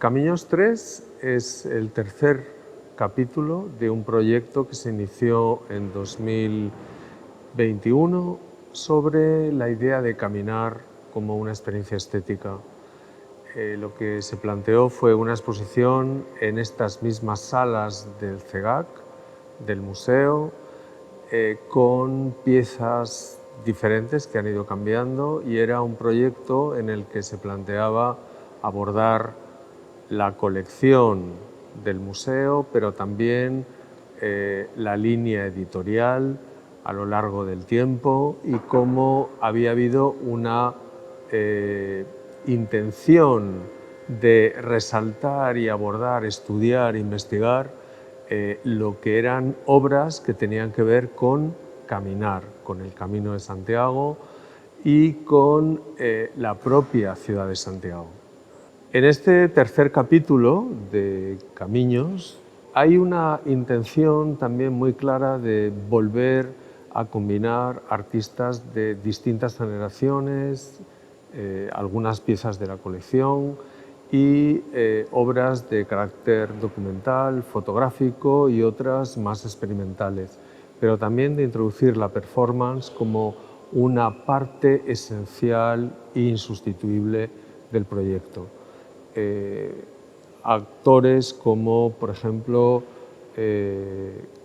Caminos 3 es el tercer capítulo de un proyecto que se inició en 2021 sobre la idea de caminar como una experiencia estética. Lo que se planteó fue una exposición en estas mismas salas del CEGAC, del museo, con piezas diferentes que han ido cambiando, y era un proyecto en el que se planteaba abordar la colección del museo, pero también la línea editorial a lo largo del tiempo y cómo había habido una intención de resaltar y abordar, estudiar, investigar lo que eran obras que tenían que ver con caminar, con el Camino de Santiago y con la propia ciudad de Santiago. En este tercer capítulo de Camiños hay una intención también muy clara de volver a combinar artistas de distintas generaciones, algunas piezas de la colección y obras de carácter documental, fotográfico y otras más experimentales, pero también de introducir la performance como una parte esencial e insustituible del proyecto. Actores como, por ejemplo,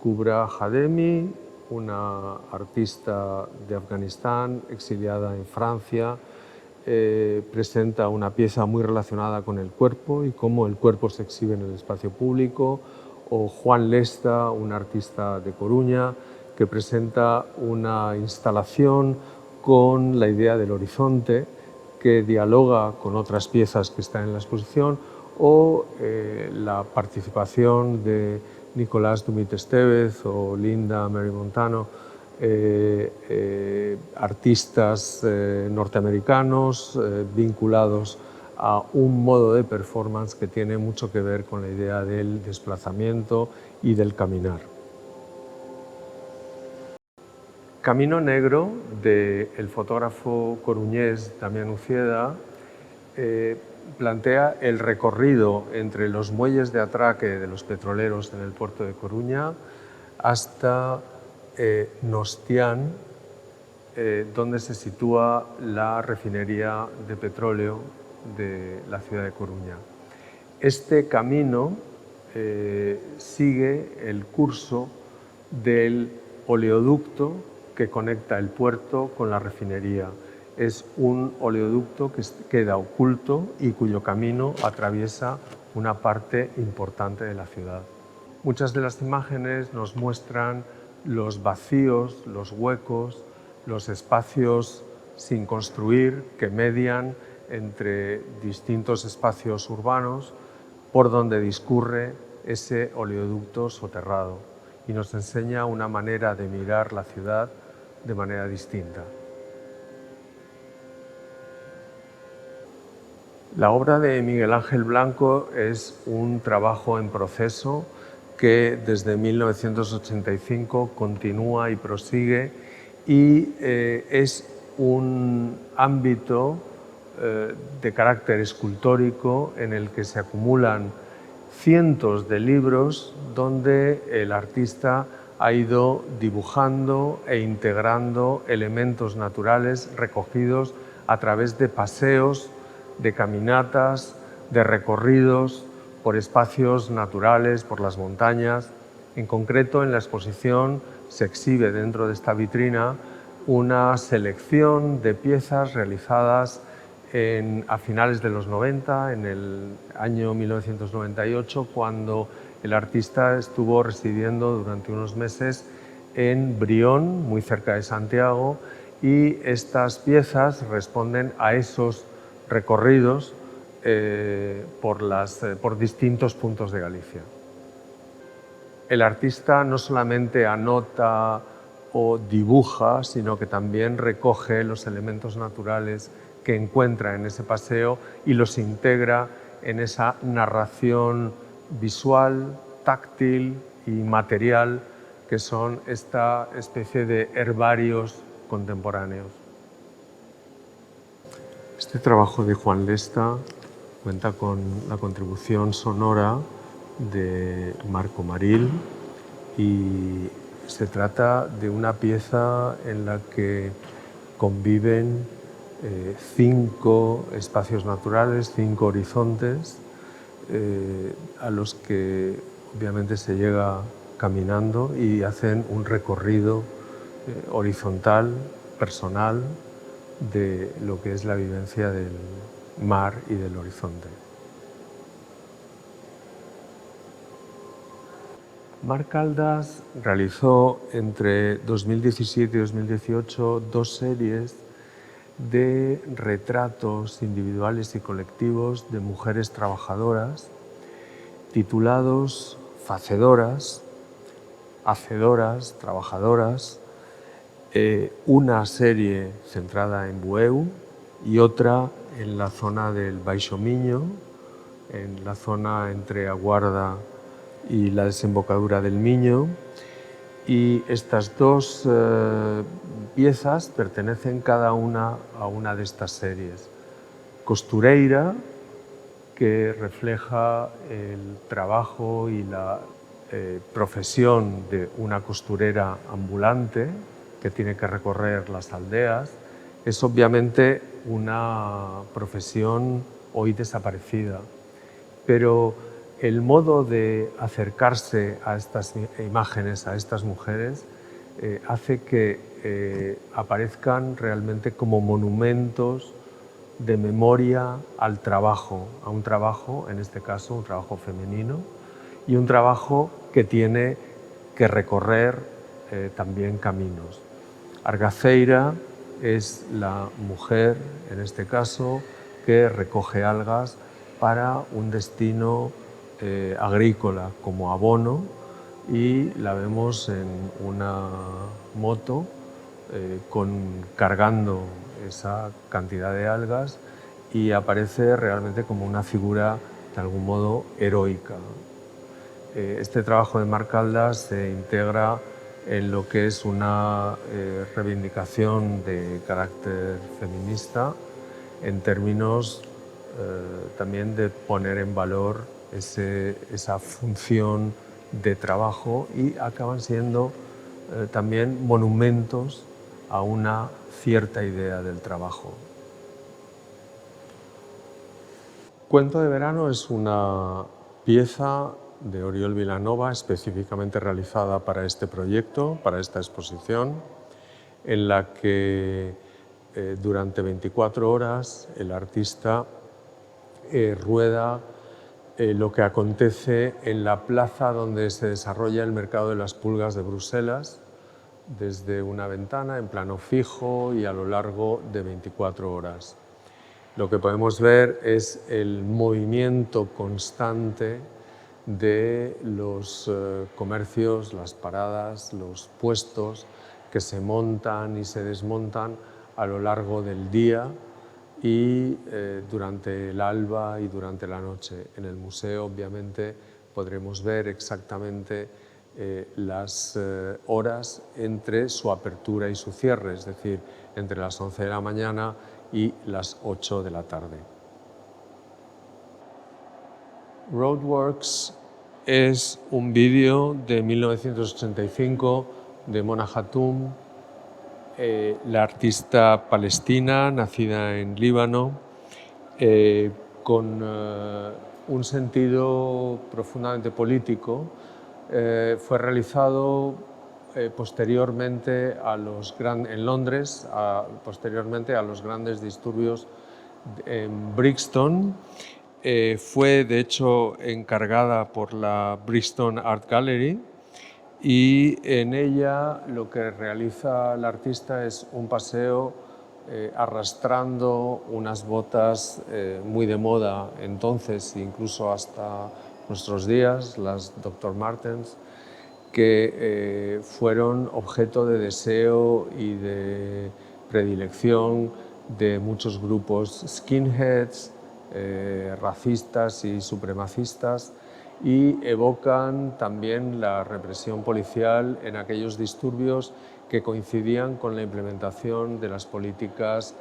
Kubra Khademi, una artista de Afganistán exiliada en Francia, presenta una pieza muy relacionada con el cuerpo y cómo el cuerpo se exhibe en el espacio público, o Juan Lesta, un artista de Coruña, que presenta una instalación con la idea del horizonte, que dialoga con otras piezas que están en la exposición, o la participación de Nicolás Dumit Estevez o Linda Mary Montano, artistas norteamericanos vinculados a un modo de performance que tiene mucho que ver con la idea del desplazamiento y del caminar. Camino Negro, del fotógrafo coruñés Damián Ucieda, plantea el recorrido entre los muelles de atraque de los petroleros en el puerto de Coruña hasta Nostián, donde se sitúa la refinería de petróleo de la ciudad de Coruña. Este camino sigue el curso del oleoducto que conecta el puerto con la refinería. Es un oleoducto que queda oculto y cuyo camino atraviesa una parte importante de la ciudad. Muchas de las imágenes nos muestran los vacíos, los huecos, los espacios sin construir que median entre distintos espacios urbanos por donde discurre ese oleoducto soterrado, y nos enseña una manera de mirar la ciudad de manera distinta. La obra de Miguel Ángel Blanco es un trabajo en proceso que desde 1985 continúa y prosigue, y es un ámbito de carácter escultórico en el que se acumulan cientos de libros donde el artista ha ido dibujando e integrando elementos naturales recogidos a través de paseos, de caminatas, de recorridos por espacios naturales, por las montañas. En concreto, en la exposición se exhibe dentro de esta vitrina una selección de piezas realizadas a finales de los 90, en el año 1998, cuando el artista estuvo residiendo durante unos meses en Brión, muy cerca de Santiago, y estas piezas responden a esos recorridos por distintos puntos de Galicia. El artista no solamente anota o dibuja, sino que también recoge los elementos naturales que encuentra en ese paseo y los integra en esa narración visual, táctil y material que son esta especie de herbarios contemporáneos. Este trabajo de Juan Lesta Cuenta con la contribución sonora de Marco Maril y se trata de una pieza en la que conviven 5 espacios naturales, 5 horizontes a los que obviamente se llega caminando y hacen un recorrido horizontal, personal, de lo que es la vivencia del mar y del horizonte. Marc Caldas realizó entre 2017 y 2018 2 series de retratos individuales y colectivos de mujeres trabajadoras titulados Facedoras, Hacedoras, Trabajadoras, una serie centrada en Bueu y otra en la zona del Baixo Miño, en la zona entre A Guarda y la desembocadura del Miño. Y estas 2 piezas pertenecen cada una a una de estas series. Costureira, que refleja el trabajo y la profesión de una costurera ambulante que tiene que recorrer las aldeas, es obviamente una profesión hoy desaparecida, pero el modo de acercarse a estas imágenes, a estas mujeres, hace que aparezcan realmente como monumentos de memoria al trabajo, a un trabajo, en este caso, un trabajo femenino, y un trabajo que tiene que recorrer también caminos. Argaceira es la mujer, en este caso, que recoge algas para un destino agrícola como abono y la vemos en una moto cargando esa cantidad de algas y aparece realmente como una figura de algún modo heroica. Este trabajo de Marc Caldas se integra en lo que es una reivindicación de carácter feminista en términos también de poner en valor esa función de trabajo y acaban siendo también monumentos a una cierta idea del trabajo. Cuento de verano es una pieza de Oriol Vilanova específicamente realizada para este proyecto, para esta exposición, en la que durante 24 horas el artista rueda lo que acontece en la plaza donde se desarrolla el mercado de las pulgas de Bruselas, desde una ventana en plano fijo y a lo largo de 24 horas. Lo que podemos ver es el movimiento constante de los comercios, las paradas, los puestos que se montan y se desmontan a lo largo del día y durante el alba y durante la noche. En el museo, obviamente, podremos ver exactamente las horas entre su apertura y su cierre, es decir, entre las 11 de la mañana y las 8 de la tarde. Roadworks es un vídeo de 1985 de Mona Hatoum, la artista palestina nacida en Líbano, con un sentido profundamente político. Fue realizado posteriormente en Londres, posteriormente a los grandes disturbios en Brixton. Fue de hecho encargada por la Brixton Art Gallery y en ella lo que realiza el artista es un paseo arrastrando unas botas muy de moda entonces, incluso hasta nuestros días, las Dr. Martens, que fueron objeto de deseo y de predilección de muchos grupos skinheads, racistas y supremacistas, y evocan también la represión policial en aquellos disturbios que coincidían con la implementación de las políticas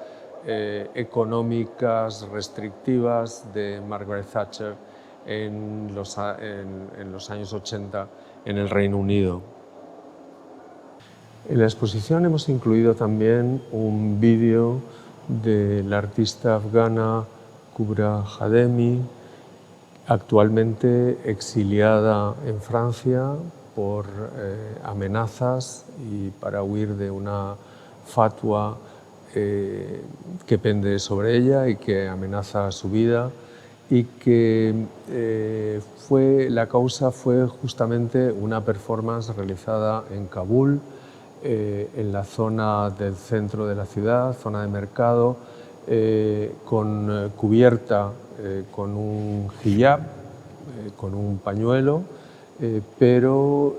económicas restrictivas de Margaret Thatcher en los años 80 en el Reino Unido. En la exposición hemos incluido también un vídeo de la artista afgana Kubra Khademi, actualmente exiliada en Francia por amenazas y para huir de una fatwa que pende sobre ella y que amenaza su vida, y que la causa fue justamente una performance realizada en Kabul, en la zona del centro de la ciudad, zona de mercado, cubierta con un hijab, con un pañuelo, pero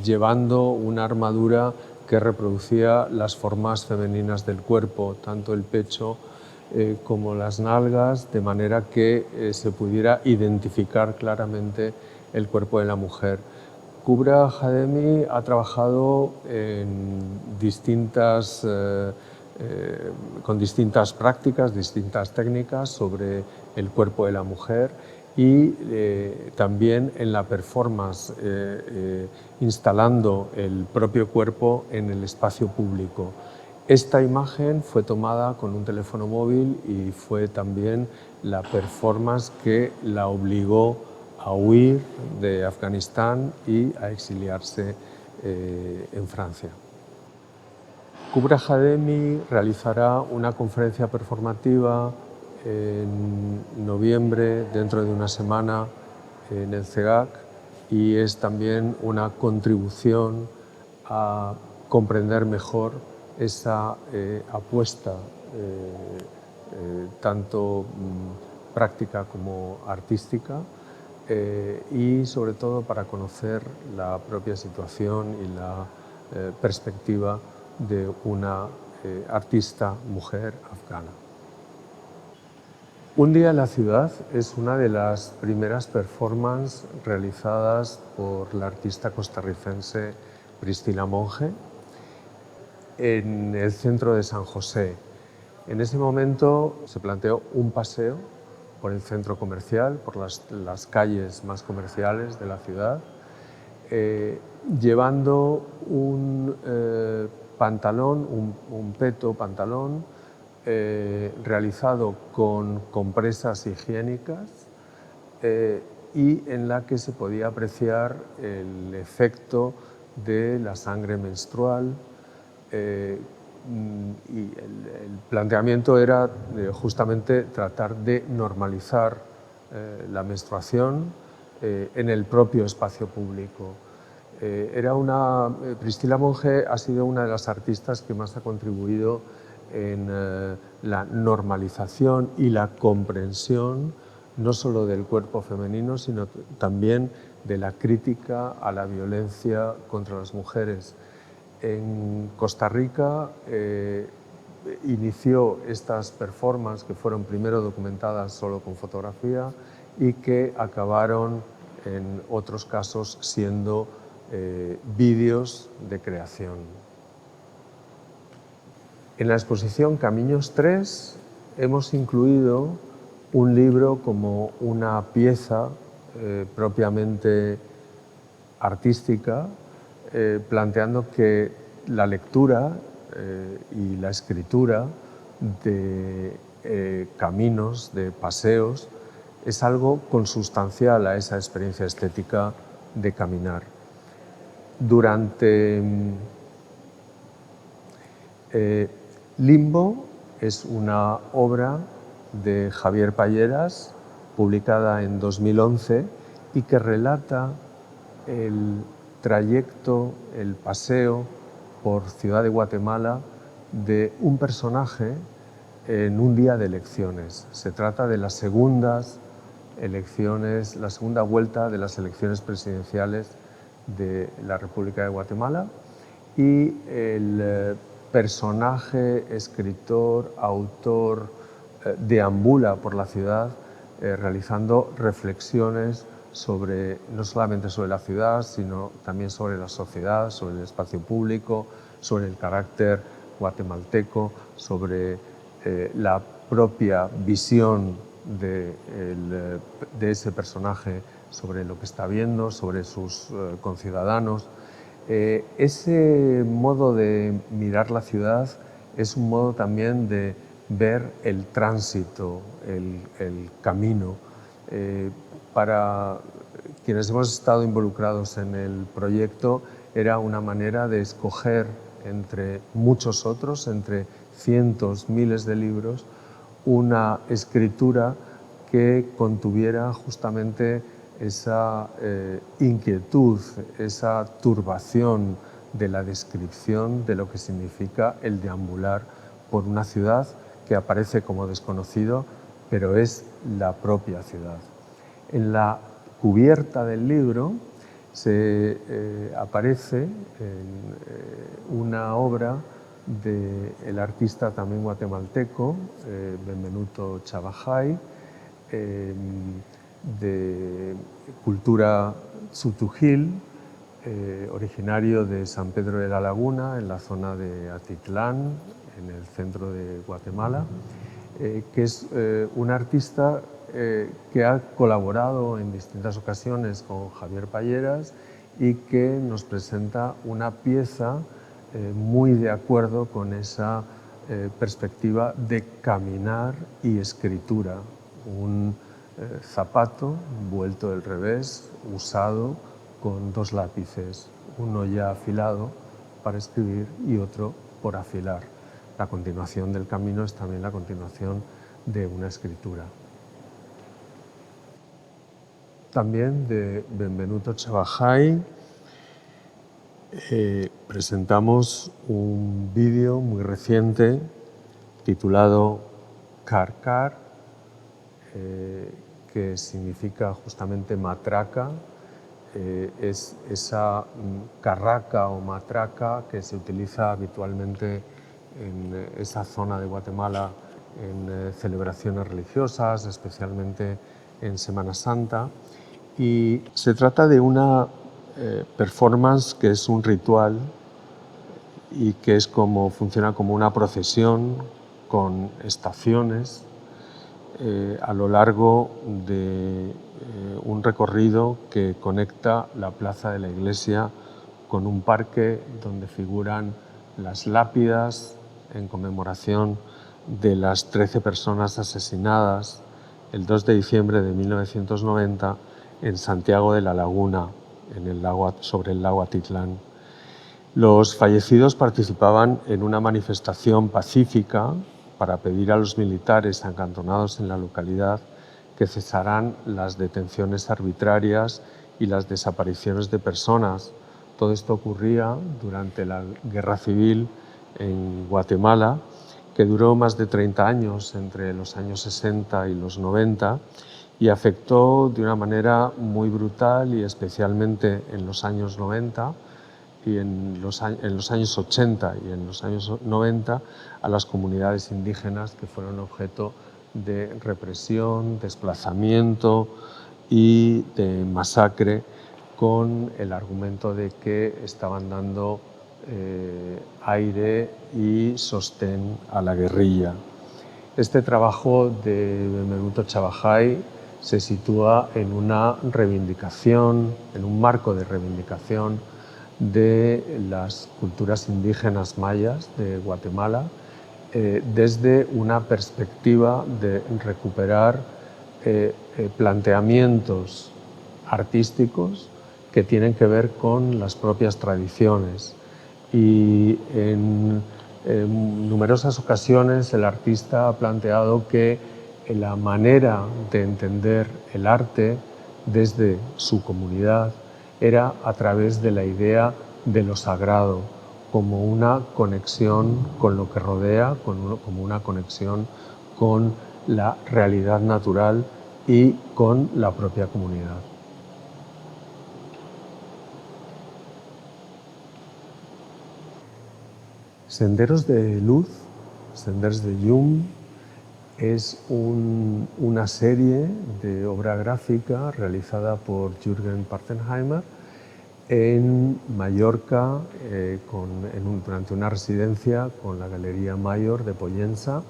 llevando una armadura que reproducía las formas femeninas del cuerpo, tanto el pecho como las nalgas, de manera que se pudiera identificar claramente el cuerpo de la mujer. Kubra Khademi ha trabajado con distintas prácticas, distintas técnicas sobre el cuerpo de la mujer y también en la performance, instalando el propio cuerpo en el espacio público. Esta imagen fue tomada con un teléfono móvil y fue también la performance que la obligó a huir de Afganistán y a exiliarse en Francia. Kubra Khademi realizará una conferencia performativa en noviembre, dentro de una semana, en el CEGAC, y es también una contribución a comprender mejor esa apuesta tanto práctica como artística, y sobre todo para conocer la propia situación y la perspectiva de una artista mujer afgana. Un día en la ciudad es una de las primeras performances realizadas por la artista costarricense Priscila Monge en el centro de San José. En ese momento se planteó un paseo por el centro comercial, por las calles más comerciales de la ciudad, llevando un pantalón, un peto pantalón, realizado con compresas higiénicas y en la que se podía apreciar el efecto de la sangre menstrual. Y el planteamiento era justamente tratar de normalizar la menstruación en el propio espacio público. Priscila Monge ha sido una de las artistas que más ha contribuido en la normalización y la comprensión no solo del cuerpo femenino, sino también de la crítica a la violencia contra las mujeres. En Costa Rica inició estas performances que fueron primero documentadas solo con fotografía y que acabaron en otros casos siendo vídeos de creación. En la exposición Camiños 3 hemos incluido un libro como una pieza propiamente artística, planteando que la lectura y la escritura de caminos, de paseos, es algo consustancial a esa experiencia estética de caminar. Limbo es una obra de Javier Palleras, publicada en 2011, y que relata el trayecto, el paseo por Ciudad de Guatemala de un personaje en un día de elecciones. Se trata de las segundas elecciones, la segunda vuelta de las elecciones presidenciales de la República de Guatemala, y el personaje, escritor, autor, deambula por la ciudad realizando reflexiones no solamente sobre la ciudad, sino también sobre la sociedad, sobre el espacio público, sobre el carácter guatemalteco, sobre la propia visión de ese personaje sobre lo que está viendo, sobre sus conciudadanos. Ese modo de mirar la ciudad es un modo también de ver el tránsito, el camino. Para quienes hemos estado involucrados en el proyecto, era una manera de escoger entre muchos otros, entre cientos, miles de libros, una escritura que contuviera justamente esa inquietud, esa turbación de la descripción de lo que significa el deambular por una ciudad que aparece como desconocido, pero es la propia ciudad. En la cubierta del libro aparece una obra del artista también guatemalteco, Benvenuto Chabajay, de cultura tzutujil, originario de San Pedro de la Laguna, en la zona de Atitlán, en el centro de Guatemala, que es un artista que ha colaborado en distintas ocasiones con Javier Palleras y que nos presenta una pieza muy de acuerdo con esa perspectiva de caminar y escritura. Un zapato vuelto del revés, usado con dos lápices, uno ya afilado para escribir y otro por afilar. La continuación del camino es también la continuación de una escritura. También de Benvenuto Chabajay presentamos un vídeo muy reciente titulado Carcar, que significa justamente matraca. Es esa carraca o matraca que se utiliza habitualmente en esa zona de Guatemala en celebraciones religiosas, especialmente en Semana Santa. Y se trata de una performance que es un ritual y que es funciona como una procesión con estaciones a lo largo de un recorrido que conecta la plaza de la iglesia con un parque donde figuran las lápidas en conmemoración de las 13 personas asesinadas el 2 de diciembre de 1990 en Santiago de la Laguna, sobre el lago Atitlán. Los fallecidos participaban en una manifestación pacífica para pedir a los militares acantonados en la localidad que cesaran las detenciones arbitrarias y las desapariciones de personas. Todo esto ocurría durante la Guerra Civil en Guatemala, que duró más de 30 años, entre los años 60 y los 90, y afectó de una manera muy brutal y especialmente en los años 90 y en los años 80 y en los años 90 a las comunidades indígenas que fueron objeto de represión, desplazamiento y de masacre, con el argumento de que estaban dando aire y sostén a la guerrilla. Este trabajo de Benvenuto Chabajay se sitúa en una reivindicación, en un marco de reivindicación de las culturas indígenas mayas de Guatemala, desde una perspectiva de recuperar planteamientos artísticos que tienen que ver con las propias tradiciones. Y en numerosas ocasiones el artista ha planteado que la manera de entender el arte desde su comunidad era a través de la idea de lo sagrado, como una conexión con lo que rodea, como una conexión con la realidad natural y con la propia comunidad. Senderos de Luz, Senders de Llum, es una serie de obra gráfica realizada por Jürgen Partenheimer en Mallorca durante una residencia con la Galería Mayor de Pollensa,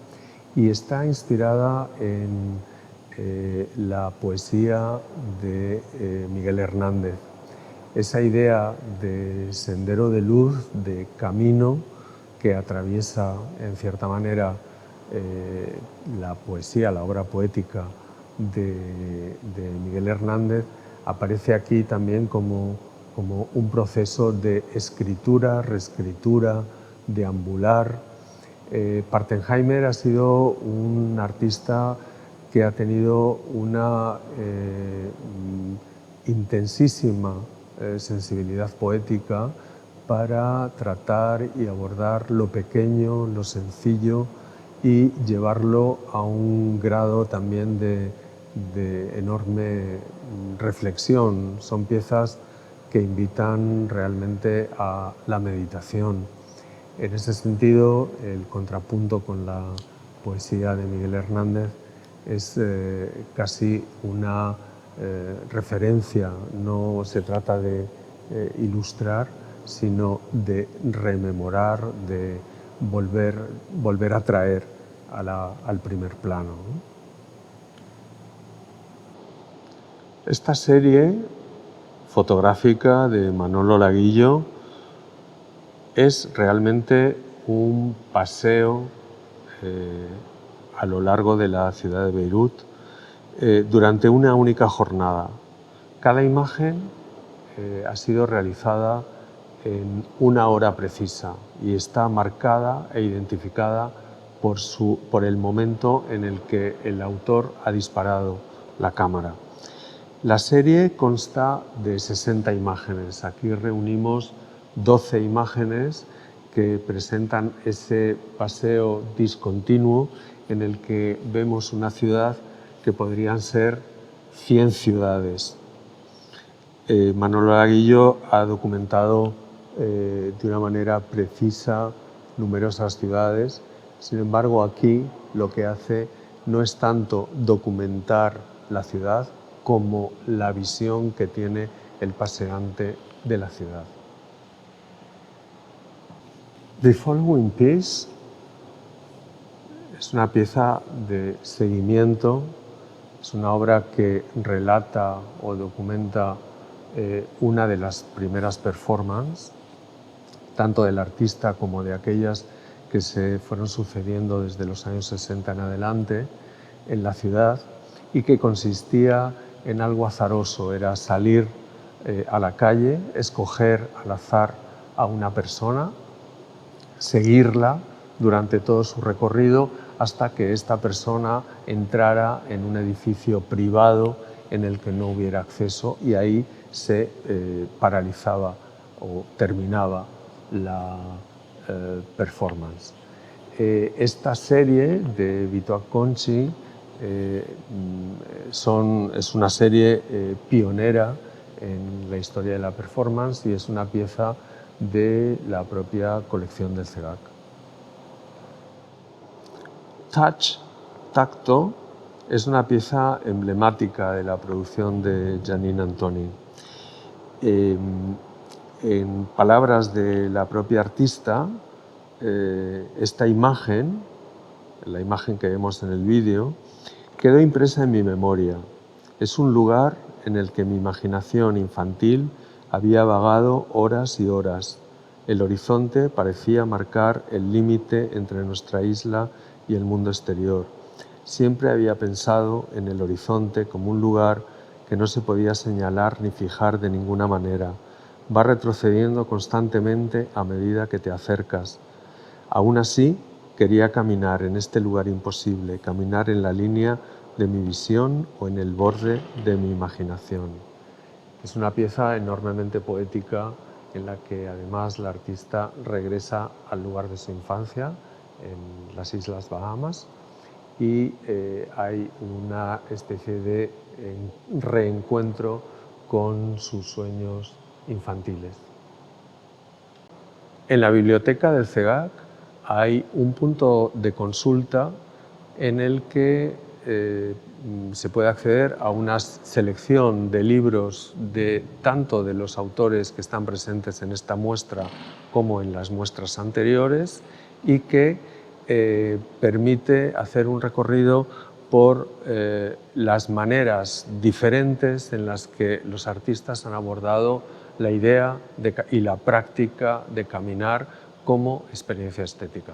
y está inspirada en la poesía de Miguel Hernández. Esa idea de sendero de luz, de camino que atraviesa en cierta manera la poesía, la obra poética de Miguel Hernández, aparece aquí también como un proceso de escritura, reescritura, deambular. Partenheimer ha sido un artista que ha tenido una intensísima sensibilidad poética para tratar y abordar lo pequeño, lo sencillo, y llevarlo a un grado también de enorme reflexión. Son piezas que invitan realmente a la meditación. En ese sentido, el contrapunto con la poesía de Miguel Hernández es casi una referencia. No se trata de ilustrar, sino de rememorar, de volver a traer al primer plano, ¿no? Esta serie fotográfica de Manolo Laguillo es realmente un paseo a lo largo de la ciudad de Beirut durante una única jornada. Cada imagen ha sido realizada en una hora precisa y está marcada e identificada por el momento en el que el autor ha disparado la cámara. La serie consta de 60 imágenes. Aquí reunimos 12 imágenes que presentan ese paseo discontinuo en el que vemos una ciudad que podrían ser 100 ciudades. Manolo Laguillo ha documentado de una manera precisa numerosas ciudades. Sin embargo, aquí lo que hace no es tanto documentar la ciudad como la visión que tiene el paseante de la ciudad. The Following Piece es una pieza de seguimiento, es una obra que relata o documenta una de las primeras performances, tanto del artista como de aquellas que se fueron sucediendo desde los años 60 en adelante en la ciudad, y que consistía en algo azaroso. Era salir a la calle, escoger al azar a una persona, seguirla durante todo su recorrido hasta que esta persona entrara en un edificio privado en el que no hubiera acceso, y ahí se paralizaba o terminaba la performance. Esta serie de Vito Acconci es una serie pionera en la historia de la performance y es una pieza de la propia colección del CEGAC. Touch, tacto, es una pieza emblemática de la producción de Giannina Antoni. En palabras de la propia artista, esta imagen, la imagen que vemos en el vídeo, quedó impresa en mi memoria. Es un lugar en el que mi imaginación infantil había vagado horas y horas. El horizonte parecía marcar el límite entre nuestra isla y el mundo exterior. Siempre había pensado en el horizonte como un lugar que no se podía señalar ni fijar de ninguna manera. Va retrocediendo constantemente a medida que te acercas. Aún así, quería caminar en este lugar imposible, caminar en la línea de mi visión o en el borde de mi imaginación. Es una pieza enormemente poética en la que además la artista regresa al lugar de su infancia, en las Islas Bahamas, y hay una especie de reencuentro con sus sueños infantiles. En la biblioteca del CEGAC hay un punto de consulta en el que se puede acceder a una selección de libros tanto de los autores que están presentes en esta muestra como en las muestras anteriores, y que permite hacer un recorrido por las maneras diferentes en las que los artistas han abordado la idea y la práctica de caminar como experiencia estética.